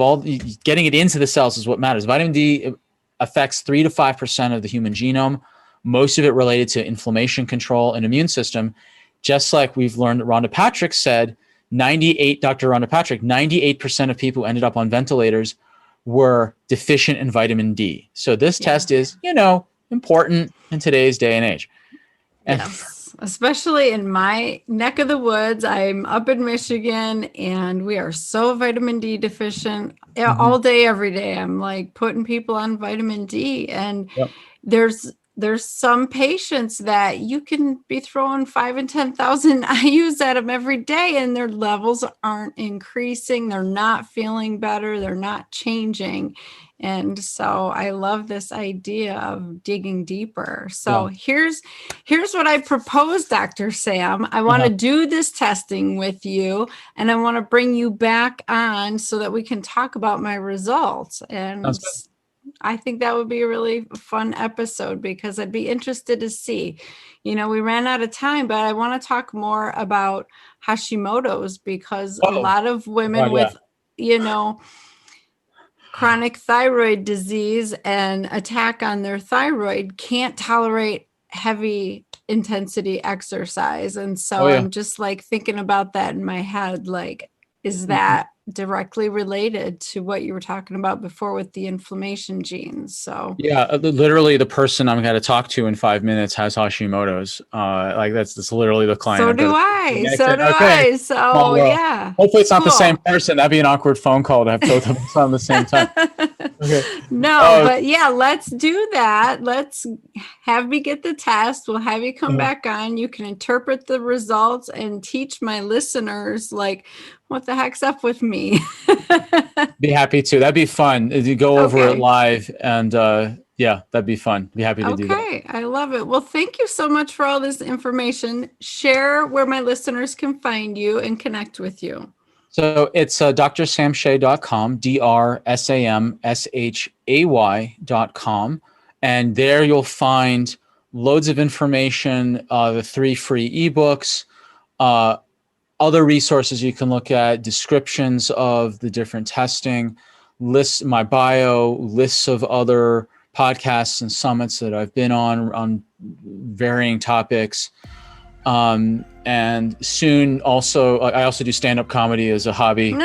getting it into the cells is what matters. Vitamin D affects 3 to 5% of the human genome, most of it related to inflammation control and immune system. Just like we've learned, Rhonda Patrick said, Dr. Rhonda Patrick, 98% of people who ended up on ventilators were deficient in vitamin D. So this test is, important in today's day and age. And yes, especially in my neck of the woods. I'm up in Michigan and we are so vitamin D deficient all day, every day. I'm like putting people on vitamin D and there's there's some patients that you can be throwing 5 and 10,000 IUs at them every day and their levels aren't increasing. They're not feeling better. They're not changing. And so I love this idea of digging deeper. So here's what I propose, Dr. Sam. I want to do this testing with you, and I want to bring you back on so that we can talk about my results. And I think that would be a really fun episode because I'd be interested to see. We ran out of time, but I want to talk more about Hashimoto's because a lot of women with, chronic thyroid disease and attack on their thyroid can't tolerate heavy intensity exercise. And so I'm just like thinking about that in my head, like, is that directly related to what you were talking about before with the inflammation genes? So literally the person I'm going to talk to in 5 minutes has Hashimoto's. Like that's literally the client. So do I. So yeah. Hopefully it's not the same person. That'd be an awkward phone call to have both of us on the same time. No, but yeah, let's do that. Let's have me get the test. We'll have you come back on. You can interpret the results and teach my listeners, like, what the heck's up with me? Be happy to. That'd be fun. You go over it live, and that'd be fun. Be happy to do that. Okay, I love it. Well, thank you so much for all this information. Share where my listeners can find you and connect with you. So it's drsamshay.com, drsamshay.com. And there you'll find loads of information, the 3 free ebooks, other resources you can look at, descriptions of the different testing, lists, my bio, lists of other podcasts and summits that I've been on varying topics. And soon also, I also do stand-up comedy as a hobby.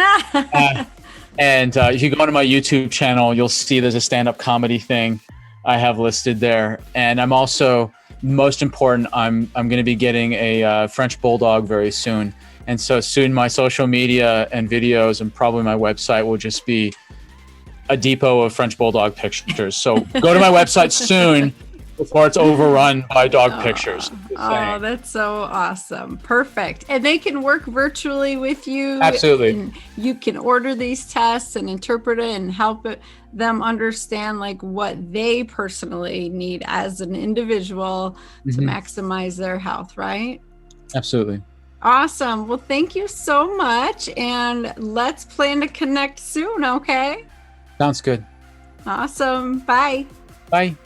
And if you go to my YouTube channel, you'll see there's a stand-up comedy thing I have listed there. And I'm also, most important, I'm going to be getting a French Bulldog very soon. And so soon my social media and videos and probably my website will just be a depot of French Bulldog pictures. So go to my website soon before it's overrun by dog pictures. Oh, that's so awesome. Perfect. And they can work virtually with you. Absolutely. And you can order these tests and interpret it and help them understand like what they personally need as an individual to maximize their health, right? Absolutely. Awesome. Well, thank you so much. And let's plan to connect soon, okay? Sounds good. Awesome. Bye. Bye.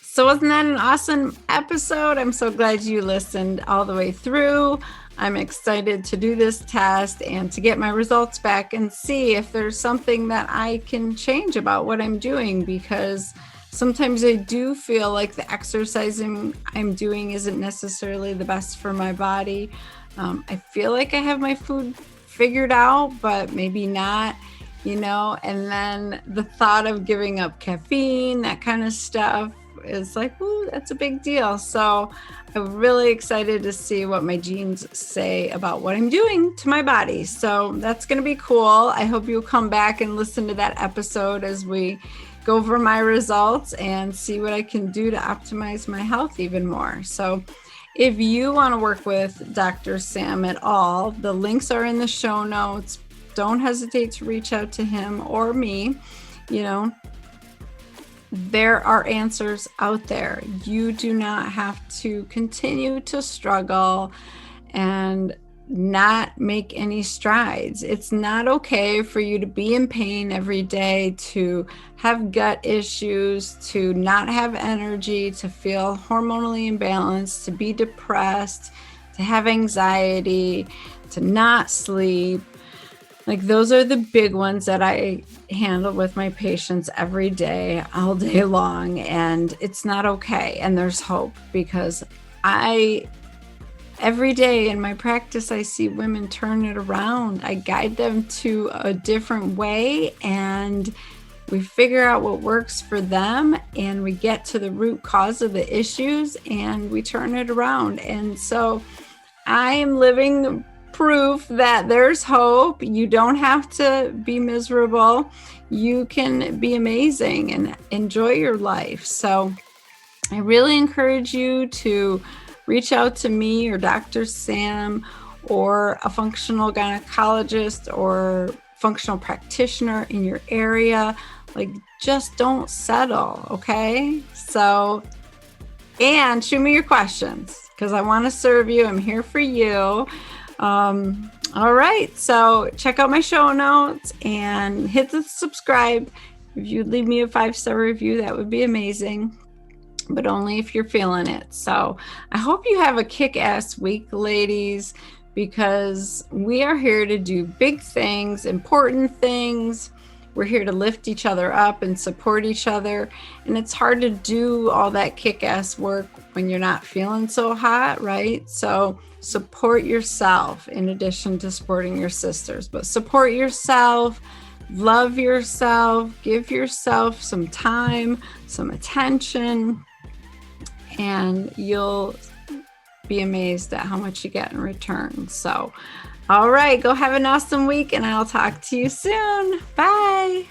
So wasn't that an awesome episode? I'm so glad you listened all the way through. I'm excited to do this test and to get my results back and see if there's something that I can change about what I'm doing, because sometimes I do feel like the exercising I'm doing isn't necessarily the best for my body. I feel like I have my food figured out, but maybe not, and then the thought of giving up caffeine, that kind of stuff, is like, ooh, that's a big deal. So I'm really excited to see what my genes say about what I'm doing to my body. So that's going to be cool. I hope you'll come back and listen to that episode as we go over my results and see what I can do to optimize my health even more. So if you want to work with Dr. Sam at all, the links are in the show notes. Don't hesitate to reach out to him or me. There are answers out there. You do not have to continue to struggle and not make any strides. It's not okay for you to be in pain every day, to have gut issues, to not have energy, to feel hormonally imbalanced, to be depressed, to have anxiety, to not sleep. Like, those are the big ones that I handle with my patients every day, all day long. And it's not okay. And there's hope, because every day in my practice, I see women turn it around. I guide them to a different way, and we figure out what works for them, and we get to the root cause of the issues, and we turn it around. And so I am living proof that there's hope. You don't have to be miserable. You can be amazing and enjoy your life. So I really encourage you to reach out to me or Dr. Sam or a functional gynecologist or functional practitioner in your area. Like, just don't settle, okay? So, and shoot me your questions because I want to serve you. I'm here for you. All right, so check out my show notes and hit the subscribe. If you'd leave me a 5-star review, that would be amazing, but only if you're feeling it. So I hope you have a kick-ass week, ladies, because we are here to do big things, important things. We're here to lift each other up and support each other. And it's hard to do all that kick-ass work when you're not feeling so hot, right? So support yourself in addition to supporting your sisters. But support yourself, love yourself, give yourself some time, some attention, and you'll be amazed at how much you get in return. So, all right, go have an awesome week, and I'll talk to you soon. Bye.